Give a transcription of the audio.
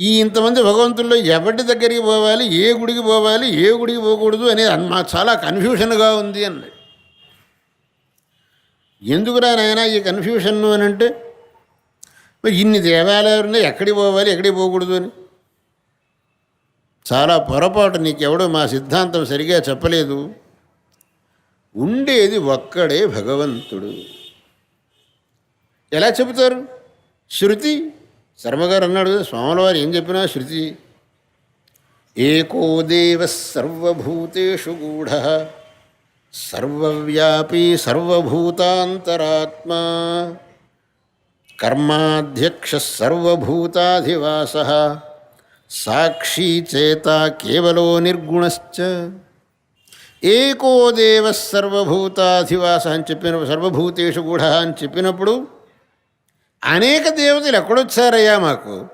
ఈ ఇంతమంది భగవంతుల్లో ఎవరి దగ్గరికి పోవాలి, ఏ గుడికి పోవాలి, ఏ గుడికి పోకూడదు అనేది మాకు చాలా కన్ఫ్యూషన్గా ఉంది అన్నది. ఎందుకురా నాయన ఈ కన్ఫ్యూషన్ అని అంటే, మరి ఇన్ని దేవాలయాలు ఉన్నాయి, ఎక్కడికి పోవాలి ఎక్కడికి పోకూడదు అని. చాలా పొరపాటు, నీకెవడో మా సిద్ధాంతం సరిగా చెప్పలేదు. ఉండేది ఒక్కడే భగవంతుడు. ఎలా చెబుతారు? శృతి. శర్మగారు అన్నాడు కదా, స్వాముల వారు ఏం చెప్పినా శృతి. ఏకో దేవ సర్వభూతేషు గూఢ సర్వవ్యాపీ సర్వభూతాంతరాత్మా కర్మాధ్యక్ష సర్వభూతాధివాస సాక్షీ చేత కేవలో నిర్గుణశ్చ. ఏకో దేవ సర్వభూతాధివాస అని చెప్పినప్పుడు, సర్వభూతేషు గూఢ అని చెప్పినప్పుడు అనేక దేవతలు ఎక్కడొచ్చారయ్యా మాకు?